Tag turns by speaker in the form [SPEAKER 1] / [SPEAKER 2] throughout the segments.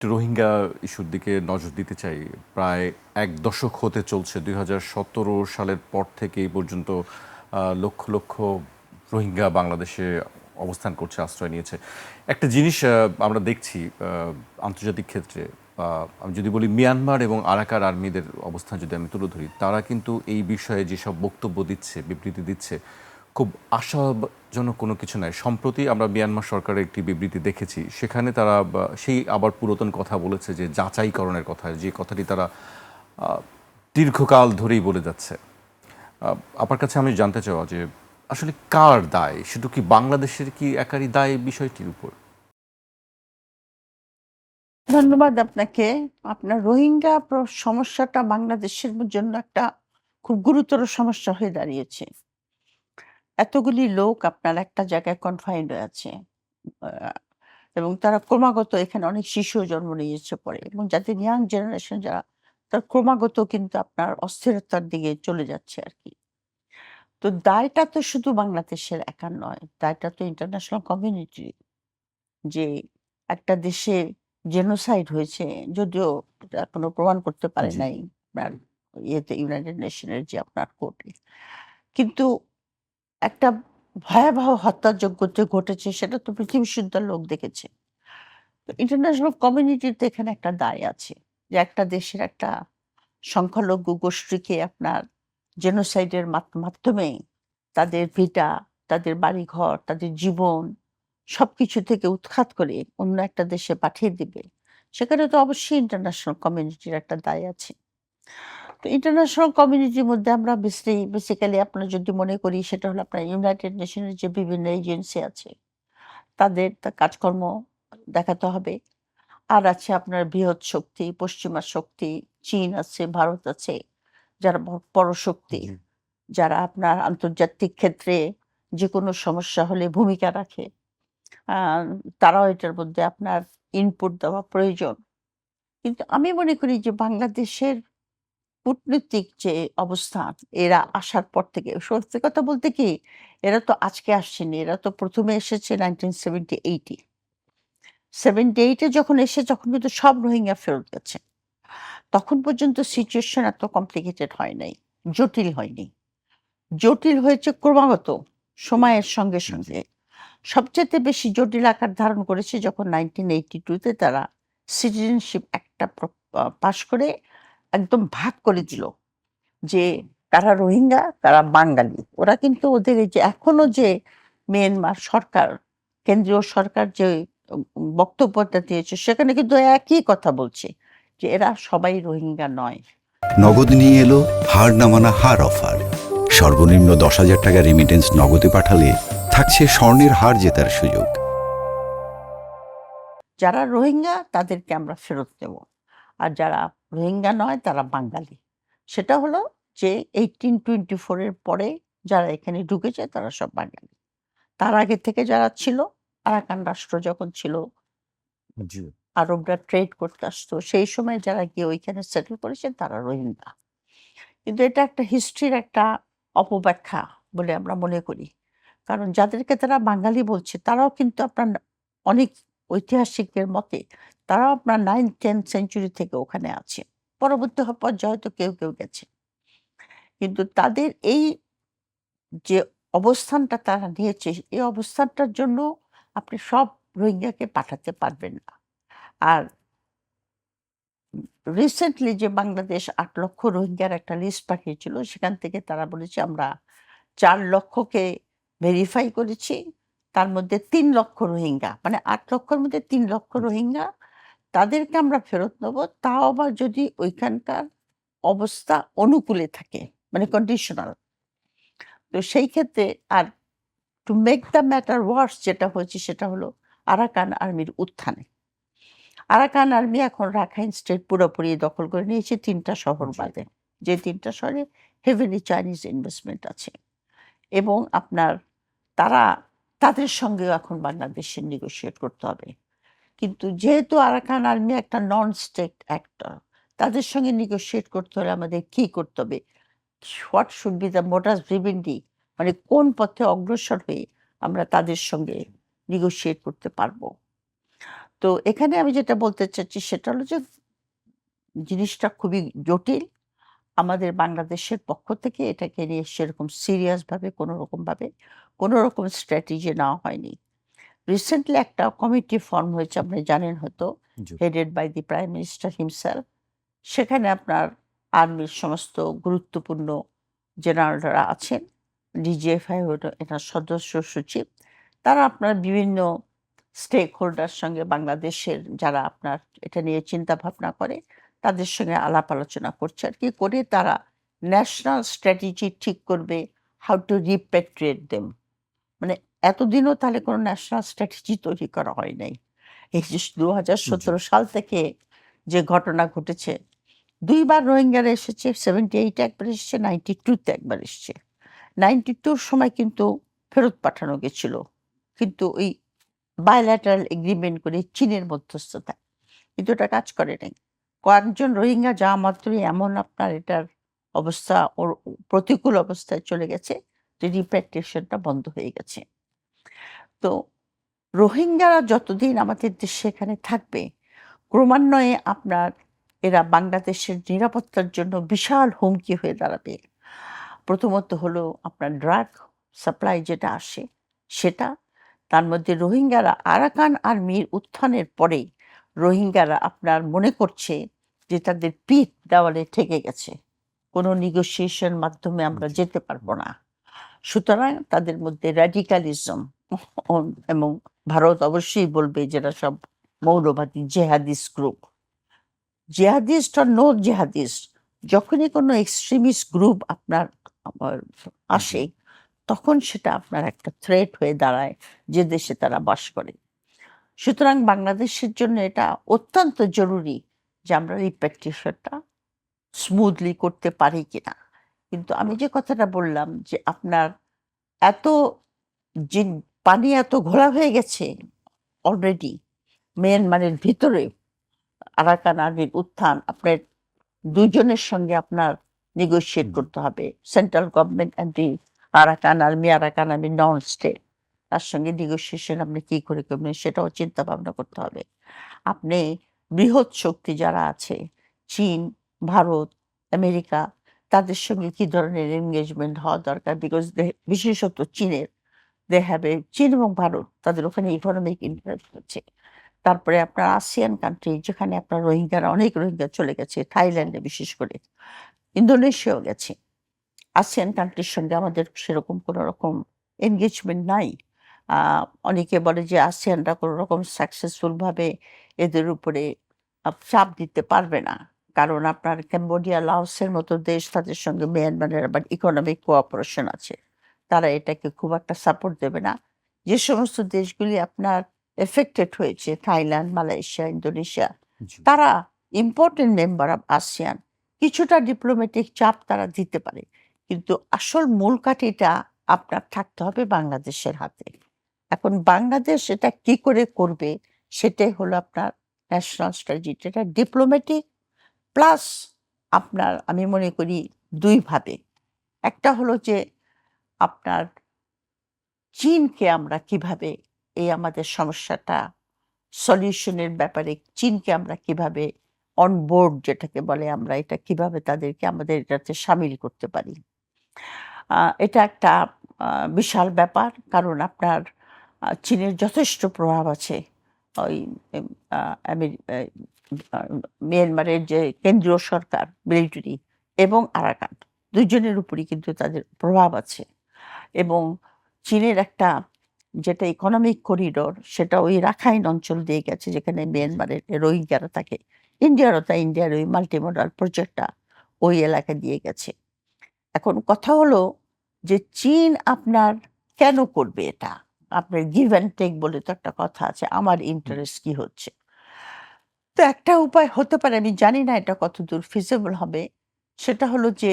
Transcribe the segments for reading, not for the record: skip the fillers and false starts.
[SPEAKER 1] একটু রোহিঙ্গা ইস্যুর দিকে নজর দিতে চাই। প্রায় ১ দশক হতে চলছে। ২০১৭ সালের পর থেকে এই পর্যন্ত লক্ষ, লক্ষ রোহিঙ্গা বাংলাদেশে অবস্থান করছে, আশ্রয় নিয়েছে। একটা জিনিস আমরা দেখছি আন্তর্জাতিক ক্ষেত্রে, আমি যদি বলি মিয়ানমার এবং আরাকান আর্মিদের অবস্থান যদি আমি তুলে ধরি, তারা কিন্তু এই বিষয়ে যেসব বক্তব্য দিচ্ছে, বিবৃতি দিচ্ছে, খুব আশাজনক কোনো কিছু নাই। সম্প্রতি আমরা মিয়ানমার সরকারের একটি বিবৃতি দেখেছি। সেখানে তারা সেই আবার পুরাতন কথা বলেছে যে যাচাইকরণের কথা, যে কথাটি তারা আ দীর্ঘকাল ধরেই বলে যাচ্ছে। আ আপনার কাছে আমি জানতে চাওয়া যে আসলে কার দায়? শুধু কি বাংলাদেশের কি একারই দায় এই বিষয়টির উপর?
[SPEAKER 2] ধন্যবাদ আপনাকে। আপনার রোহিঙ্গা সমস্যাটা বাংলাদেশের জন্য একটা খুব গুরুতর সমস্যা হয়ে দাঁড়িয়েছে। এতগুলি লোক আপনার একটা জায়গায় কনফাইন্ড হয়ে আছে। আ এবং তারা ক্রমাগত এখানে অনেক শিশুও জন্ম নিয়েছে পরে এবং যাদের ইয়াং জেনারেশন যারা, তারা ক্রমাগত কিন্তু আপনার অস্থিরতার দিকে চলে যাচ্ছে আরকি। তো দায়টা তো শুধু বাংলাদেশের একার নয়, দায়টা তো ইন্টারন্যাশনাল কমিউনিটির। যে একটা দেশে জেনোসাইড হয়েছে, যদিও এটা এখনো প্রমাণ করতে পারে
[SPEAKER 1] জি।
[SPEAKER 2] নাই আপনার ইয়েতে ইউনাইটেড নেশনের যে আপনার কোর্টে। কিন্তু একটা ভয়াবহ হত্যাযজ্ঞ যে ঘটেছে সেটা তো পৃথিবী সুদ্ধ লোক দেখেছে। তো ইন্টারন্যাশনাল কমিউনিটির তো এখানে একটা দায় আছে। যে একটা দেশের একটা সংখ্যালঘু গোষ্ঠীকে আপনার জেনোসাইডের মাধ্যমে তাদের ভিটা, তাদের বাড়িঘর, তাদের জীবন সবকিছু থেকে উৎখাত করে অন্য একটা দেশে পাঠিয়ে দিবে। সেখানে তো অবশ্যই ইন্টারন্যাশনাল কমিউনিটির একটা দায় আছে। তো ইন্টারন্যাশনাল কমিউনিটির মধ্যে আমরা বেসিক্যালি আপনার যদি মনে করি সেটা হলো আপনার ইউনাইটেড নেশনের যে বিভিন্ন এজেন্সি আছে, তাদের কাজকর্ম দেখাতে হবে। আর আছে আপনার বৃহৎ শক্তি, পশ্চিমা শক্তি, চীন আছে, ভারত আছে, যারা পরশক্তি,
[SPEAKER 1] জি।
[SPEAKER 2] যারা আপনার আন্তর্জাতিক ক্ষেত্রে যেকোনো সমস্যা হলে ভূমিকা রাখে। আ তারাও এটার মধ্যে আপনার ইনপুট দেওয়া প্রয়োজন। কিন্তু আমি মনে করি যে বাংলাদেশের কূটনৈতিক যে অবস্থান, এরা আসার পর থেকে সত্যি কথা বলতে কি, এরা তো আজকে আসছেনি। এরা তো ১ম এ এসেছে 1978 এ। 78 এ যখন যখন কিন্তু সব রোহিঙ্গা ফেরত গেছে। তখন পর্যন্ত সিচুয়েশন এত কমপ্লিকেটেড হয় নাই, জটিল হয়নি। জটিল হয়েছে ক্রমাগত সময়ের সঙ্গে,
[SPEAKER 1] জি।
[SPEAKER 2] সঙ্গে। সবচাইতে বেশি জটিল আকার ধারণ করেছে যখন 1982 তে তারা সিটিজেনশিপ অ্যাক্টটা পাস করে একদম ভাগ করে
[SPEAKER 1] জি।
[SPEAKER 2] দিল যে কারা রোহিঙ্গা, কারা বাঙালি। ওরা কিন্তু ওদের এই যে এখনো যে মিয়ানমার সরকার, কেন্দ্রীয় সরকার যে বক্তব্যটা দিয়েছে সেখানে কিন্তু একই কথা বলছে যে এরা সবাই রোহিঙ্গা নয়।
[SPEAKER 3] নগদ নিয়ে এলো হার না মানা হার অফার। সর্বনিম্ন ১০,০০০ টাকা রেমিটেন্স নগদে পাঠালে থাকছে স্বর্ণের হার জেতার সুযোগ।
[SPEAKER 2] যারা রোহিঙ্গা তাদেরকে আমরা ফেরত দেব। আর যারা রোহিঙ্গা নয় তারা বাঙালি। সেটা হলো যে 1824 এর পরে যারা এখানে ঢুকেছে তারা সব বাঙালি। তার আগে থেকে যারা ছিল, আরাকান রাষ্ট্র যখন ছিল,
[SPEAKER 1] জি।
[SPEAKER 2] আরবরা ট্রেড করতে আসতো। সেই সময় যারা গিয়ে ওইখানে সেটেল করেছে তারা রোহিঙ্গা। কিন্তু এটা একটা হিস্ট্রির একটা অপব্যাখ্যা বলে আমরা মনে করি। কারণ যাদেরকে তারা বাঙালি বলছে তারাও কিন্তু আপনার অনেক ঐতিহাসিকদের মতে তারাও আপনার 9th-10th সেঞ্চুরি থেকে ওখানে আছে। পরবর্তী পর্যায়ে হয়তো কেউ, কেউ গেছে। কিন্তু তাদের এই যে অবস্থানটা তারা নিয়েছে, এই অবস্থানটার জন্য আপনি সব রোহিঙ্গাকে পাঠাতে পারবেন না। আর রিসেন্টলি যে বাংলাদেশ ৮ লক্ষ রোহিঙ্গার একটা লিস্ট পাঠিয়েছিল, সেখান থেকে তারা বলেছে আমরা ৪ লক্ষকে ভেরিফাই করেছি। তার মধ্যে ৩ লক্ষ রোহিঙ্গা, মানে ৮ লক্ষর মধ্যে ৩ লক্ষ
[SPEAKER 1] জি।
[SPEAKER 2] রোহিঙ্গা, তাদেরকে আমরা ফেরত নেব। তাও আবার যদি ওইখানকার অবস্থা অনুকূলে থাকে, মানে কন্ডিশনাল। তো সেই ক্ষেত্রে আর টু মেক দ্য ম্যাটার ওয়ার্স যেটা হয়েছে সেটা হলো আরাকান আর্মির উত্থানে। আরাকান আর্মি এখন রাখাইন স্টেট পুরোপুরি দখল করে নিয়েছে ৩ টা শহর
[SPEAKER 1] জি।
[SPEAKER 2] বাদে। যে ৩ টা শহরে হেভিলি চাইনিজ ইনভেস্টমেন্ট আছে। এবং আপনার তারা তাদের সঙ্গেও এখন বাংলাদেশের নেগোশিয়েট করতে হবে। কিন্তু যেহেতু আরাকান আর্মি একটা নন স্টেট অ্যাক্টর, তাদের সঙ্গে নেগোশিয়েট করতে হলে আমাদের কি করতে হবে? What should be the modus vivendi, মানে কোন পথে অগ্রসর হয়ে আমরা তাদের সঙ্গে নেগোশিয়েট করতে পারবো? তো এখানে আমি যেটা বলতে চাচ্ছি সেটা হলো যে জিনিসটা খুবই জটিল। আমাদের বাংলাদেশের পক্ষ থেকে এটাকে নিয়ে সেরকম সিরিয়াস ভাবে কোনো রকম স্ট্র্যাটেজি নেওয়া হয়নি। রিসেন্টলি একটা কমিটি ফর্ম হয়েছে, আপনি জানেন হয়তো,
[SPEAKER 1] জি।
[SPEAKER 2] Headed by the prime minister himself. সেখানে আপনার আর্মির সমস্ত গুরুত্বপূর্ণ জেনারেলরা আছেন। ডিজিএফআই হলো এটার সদস্য সচিব। তারা আপনার বিভিন্ন স্টেক হোল্ডার সঙ্গে বাংলাদেশের যারা আপনার এটা নিয়ে চিন্তা ভাবনা করে তাদের সঙ্গে আলাপ আলোচনা করছে আর কি, করে তারা ন্যাশনাল স্ট্র্যাটেজি ঠিক করবে, হাউ টু রিপ্যাট্রিয়েট দেম। মানে এতদিনও তাহলে কোনো ন্যাশনাল স্ট্র্যাটেজি তৈরি করা হয় নাই। এই যে
[SPEAKER 1] জি।
[SPEAKER 2] ২০১৭ সাল থেকে যে ঘটনা ঘটেছে, ২ বার রোহিঙ্গারা এসেছে। 78 এ একবার এসেছে, 92 তে একবার এসেছে। 92 র সময় কিন্তু ফেরত পাঠানো গেছিল। কিন্তু ওই বায়ল্যাটারাল এগ্রিমেন্ট করে চীনের মধ্যস্থতায়। কিন্তু এটা কাজ করে নাই। কয়েকজন রোহিঙ্গা যাওয়া মাত্রই এমন আপনার এটার অবস্থা প্রতিকূল অবস্থায় চলে গেছে যে রিপ্যাট্রিয়েশনটা বন্ধ হয়ে গেছে। তো রোহিঙ্গারা যতদিন আমাদের দেশে এখানে থাকবে, ক্রমান্বয়ে আপনার এরা বাংলাদেশের নিরাপত্তার জন্য বিশাল হুমকি হয়ে দাঁড়াবে। প্রথমত হলো আপনার ড্রাগ সাপ্লাই যেটা আসে সেটা। তার মধ্যে রোহিঙ্গারা আরাকান আর্মির উত্থানের পরেই রোহিঙ্গারা আপনার মনে করছে যে তাদের পিঠ দেওয়ালে ঠেকে গেছে। কোনো নেগোসিয়েশন মাধ্যমে আমরা
[SPEAKER 1] জি।
[SPEAKER 2] যেতে পারবো না। সুতরাং তাদের মধ্যে র্যাডিকালিজম এবং ভারত অবশ্যই বলবে যেটা সব মৌলবাদী জেহাদিস গ্রুপ। জেহাদিস্ট আর নো জেহাদিস্ট, যখনই কোনো এক্সট্রিমিস্ট গ্রুপ আপনার আবার
[SPEAKER 1] জি।
[SPEAKER 2] আসে তখন সেটা আপনার একটা থ্রেট হয়ে দাঁড়ায় যে দেশে তারা বাস করে। সুতরাং বাংলাদেশের জন্য এটা অত্যন্ত জরুরি যে আমরা রিপ্যাট্রিয়েশনটা স্মুথলি করতে পারি কিনা। কিন্তু আমি যে কথাটা বললাম যে আপনার এত যে পানি এত ঘোলা হয়ে গেছে অলরেডি মিয়ানমারের ভিতরে, আরাকান আর্মির উত্থান আপনার ২ জনের সঙ্গে আপনার নেগোশিয়েট
[SPEAKER 1] জি।
[SPEAKER 2] করতে হবে। Central government and the Arakan army non state. তার সঙ্গে নেগোশিয়েশন আপনি কি করে করবেন সেটাও চিন্তা ভাবনা করতে হবে। আপনি বৃহৎ শক্তি যারা আছে, চীন, ভারত, আমেরিকা, তাদের সঙ্গে কি ধরনের এনগেজমেন্ট হওয়া দরকার? বিকজ বিশেষত চীন এবং ভারত তাদের ওখানে ইকোনমিক ইন্টারেস্ট আছে। তারপরে আপনার আসিয়ান কান্ট্রি যেখানে আপনার অনেক রোহিঙ্গা চলে গেছে, থাইল্যান্ডে বিশেষ করে। ইন্দোনেশিয়াও গেছে। আসিয়ান কান্ট্রির সঙ্গে আমাদের সেরকম কোনো রকম এনগেজমেন্ট নাই। আ অনেকে বলে যে আসিয়ানরা কোনো রকম সাকসেসফুল ভাবে এদের উপরে চাপ দিতে পারবে না। কারণ আপনার ক্যাম্বোডিয়া, লাওসের মতো দেশ, তাদের সঙ্গে মিয়ানমারের আবার ইকোনমিক কোঅপারেশন আছে। তারা এটাকে খুব একটা সাপোর্ট দেবে না। যে সমস্ত দেশগুলি আপনার এফেক্টেড হয়েছে, থাইল্যান্ড, মালয়েশিয়া, ইন্দোনেশিয়া,
[SPEAKER 1] জি।
[SPEAKER 2] তারা ইম্পোর্টেন্ট মেম্বার অফ আসিয়ান। কিছুটা ডিপ্লোম্যাটিক চাপ তারা দিতে পারে। কিন্তু আসল মূল কাঠিটা আপনার থাকতে হবে বাংলাদেশের হাতে। এখন বাংলাদেশ এটা কি করে করবে সেটাই হলো আপনার ন্যাশনাল স্ট্র্যাটেজি। এটা ডিপ্লোম্যাটিক প্লাস আপনার আমি মনে করি ২ ভাবে। একটা হলো যে আপনার চীনকে আমরা কিভাবে এই আমাদের সমস্যাটা সলিউশনের ব্যাপারে চীনকে আমরা কিভাবে অন বোর্ড যেটাকে বলে আমরা এটা কিভাবে তাদেরকে আমাদের এটাতে শামিল করতে পারি। এটা একটা আ বিশাল ব্যাপার। কারণ আপনার চীনের যথেষ্ট প্রভাব আছে। ওই এম আ আমেরি এ আ মিয়ানমারের যে কেন্দ্রীয় সরকার, মিলিটারি এবং আরাকান ২ জনের উপরই কিন্তু তাদের প্রভাব আছে। এবং চীনের একটা যেটা ইকোনমিক করিডোর সেটা ওই রাখাইন অঞ্চল দিয়ে গেছে যেখানে
[SPEAKER 1] জি।
[SPEAKER 2] মিয়ানমারের রোহিঙ্গারা থাকে। ইন্ডিয়ারও তাই, ইন্ডিয়ার ওই মাল্টিমোডাল প্রজেক্টটা ওই এলাকা দিয়ে গেছে। এখন কথা হলো যে চীন আপনার কেন করবে এটা? আপনার গিভ অ্যান্ড টেক বলে তো একটা কথা আছে। আমার
[SPEAKER 1] হুম।
[SPEAKER 2] ইন্টারেস্ট কি হচ্ছে? তো একটা উপায় হতে পারে, আমি জানি না এটা কতদূর ফিজিবল হবে। সেটা হলো যে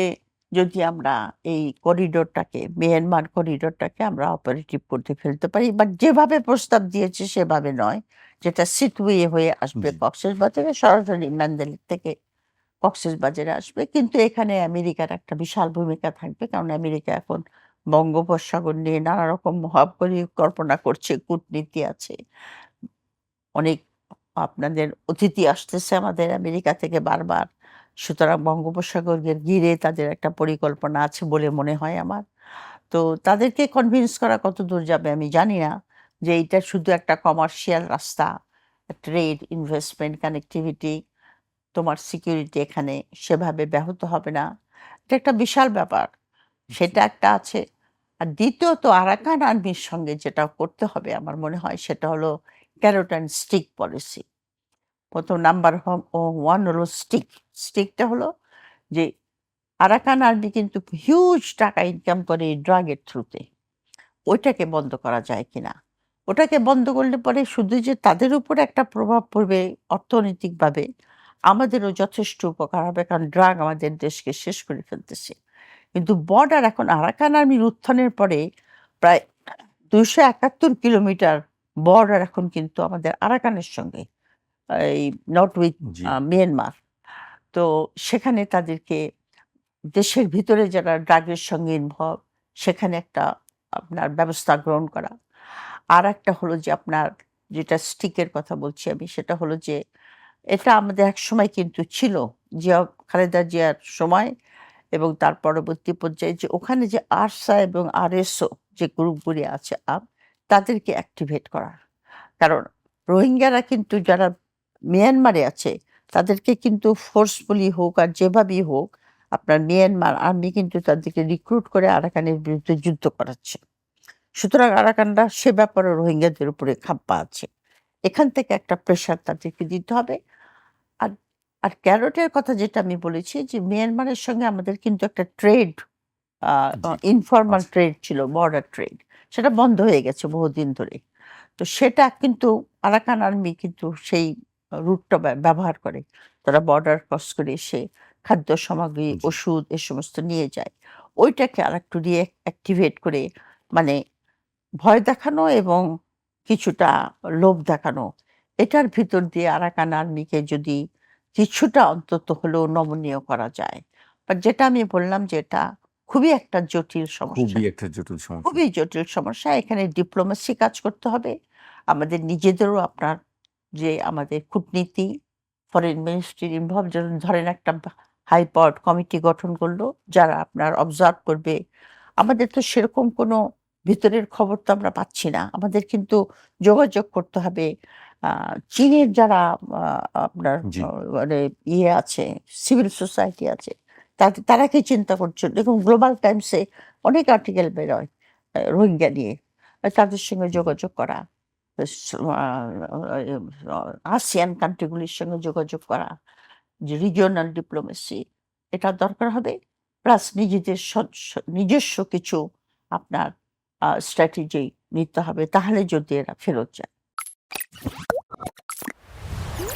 [SPEAKER 2] যদি আমরা এই করিডোরটাকে, মিয়ানমার করিডোরটাকে আমরা অপারেটিভ করতে ফেলতে পারি। বাট যেভাবে প্রস্তাব দিয়েছে সেভাবে নয়। যেটা সিটওয়ে হয়ে আসবে
[SPEAKER 1] জি।
[SPEAKER 2] কক্সবাজারে, সরাসরি ম্যান্ডেলির থেকে কক্সবাজারে আসবে। কিন্তু এখানে আমেরিকার একটা বিশাল ভূমিকা থাকবে। কারণ আমেরিকা এখন বঙ্গোপসাগর নিয়ে নানা রকম মহা পরিকল্পনা করছে, কূটনীতি আছে। অনেক আপনাদের অতিথি আসতেছে আমাদের আমেরিকা থেকে বারবার। সুতরাং বঙ্গোপসাগরের ঘিরে তাদের একটা পরিকল্পনা আছে বলে মনে হয় আমার। তো তাদেরকে কনভিন্স করা কতদূর যাবে আমি জানি না যে এইটা শুধু একটা কমার্শিয়াল রাস্তা, ট্রেড, ইনভেস্টমেন্ট, কানেক্টিভিটি, তোমার সিকিউরিটি এখানে সেভাবে ব্যাহত হবে না। এটা একটা বিশাল ব্যাপার।
[SPEAKER 1] জি,
[SPEAKER 2] সেটা একটা আছে। আর দ্বিতীয়ত আরাকান আর্মির সঙ্গে যেটা করতে হবে আমার মনে হয় সেটা হলো ক্যারট অ্যান্ড স্টিক পলিসি। ১ম নাম্বার 1 হলো স্টিক। স্টিকটা হলো যে আরাকান আর্মি কিন্তু হিউজ টাকা ইনকাম করে এই ড্রাগের থ্রুতে। ওইটাকে বন্ধ করা যায় কিনা? ওটাকে বন্ধ করলে পরে শুধু যে তাদের উপর একটা প্রভাব পড়বে অর্থনৈতিকভাবে, আমাদেরও যথেষ্ট উপকার হবে। কারণ ড্রাগ আমাদের দেশকে শেষ করে ফেলতেছে। কিন্তু বর্ডার এখন আরাকান আর্মির উত্থানের পরে প্রায় ২৭১ কিলোমিটার বর্ডার এখন কিন্তু আমাদের আরাকানের সঙ্গে, এই নট উইথ
[SPEAKER 1] জি,
[SPEAKER 2] মিয়ানমার। তো সেখানে তাদেরকে দেশের ভিতরে যারা ড্রাগের সঙ্গে ইনভলভ সেখানে একটা আপনার ব্যবস্থা গ্রহণ করা। আরেকটা হলো যে আপনার যেটা স্টিকের কথা বলছি আমি সেটা হলো যে এটা আমাদের একসময় কিন্তু ছিল খালেদা জিয়ার সময় এবং তার পরবর্তী পর্যায়ে যে ওখানে যে আরসা এবং আরএসও যে গ্রুপগুলি আছে তাদেরকে অ্যাক্টিভেট করা। কারণ রোহিঙ্গারা কিন্তু যারা মিয়ানমারে আছে তাদেরকে কিন্তু ফোর্সফুলি হোক আর যেভাবেই হোক আপনার মিয়ানমার আর্মি কিন্তু তাদেরকে রিক্রুট করে আরাকানের বিরুদ্ধে যুদ্ধ করাচ্ছে। সুতরাং আরাকানরা সে ব্যাপারে রোহিঙ্গাদের উপরে খাপ্পা আছে। এখান থেকে একটা প্রেশার তাদেরকে দিতে হবে। আর আর ক্যারটের কথা যেটা আমি বলেছি যে মিয়ানমারের সঙ্গে আমাদের কিন্তু একটা ট্রেড,
[SPEAKER 1] জি,
[SPEAKER 2] ইনফরমাল
[SPEAKER 1] আচ্ছা,
[SPEAKER 2] ট্রেড ছিল, বর্ডার ট্রেড। সেটা বন্ধ হয়ে গেছে বহুদিন ধরে। তো সেটা কিন্তু আরাকান আর্মি কিন্তু সেই রুটটা ব্যবহার করে। তারা বর্ডার ক্রস করে এসে খাদ্য সামগ্রী,
[SPEAKER 1] জি,
[SPEAKER 2] ওষুধ এ সমস্ত নিয়ে যায়। ওইটাকে আরেকটু অ্যাক্টিভেট করে মানে ভয় দেখানো এবং কিছুটা লোভ দেখানো। এটার ভিতর দিয়ে আরাকান আর্মিকে যদি কিছুটা অন্তত হলেও নমনীয় করা যায়। বাট যেটা আমি বললাম যে এটা খুবই একটা জটিল সমস্যা।
[SPEAKER 1] খুবই একটা জটিল সমস্যা।
[SPEAKER 2] খুবই জটিল সমস্যা। এখানে ডিপ্লোমেসি কাজ করতে হবে। আমাদের নিজেদেরও আপনার যে আমাদের কূটনীতি, ফরেন মিনিস্ট্রির ইনভলভ ধরেন একটা হাই পাওয়ার্ড কমিটি গঠন করলো, যারা আপনার অবজার্ভ করবে। আমাদের তো সেরকম কোনো ভিতরের খবর তো আমরা পাচ্ছি না। আমাদের কিন্তু যোগাযোগ করতে হবে। আ চীনের যারা আ আপনার
[SPEAKER 1] জি,
[SPEAKER 2] মানে আছে, সিভিল সোসাইটি আছে, তারা কি চিন্তা করছে? দেখুন গ্লোবাল টাইমসে অনেক আর্টিকেল বেরোয় রোহিঙ্গা নিয়ে। তাদের সঙ্গে
[SPEAKER 1] জি,
[SPEAKER 2] যোগাযোগ করা। স আ আ আসিয়ান কান্ট্রি গুলির সঙ্গে যোগাযোগ করা। যে রিজিওনাল ডিপ্লোমেসি এটা দরকার হবে। প্লাস নিজেদের নিজস্ব কিছু আপনার স্ট্র্যাটেজি নিতে হবে। তাহলে যদি এরা ফেরত যায়।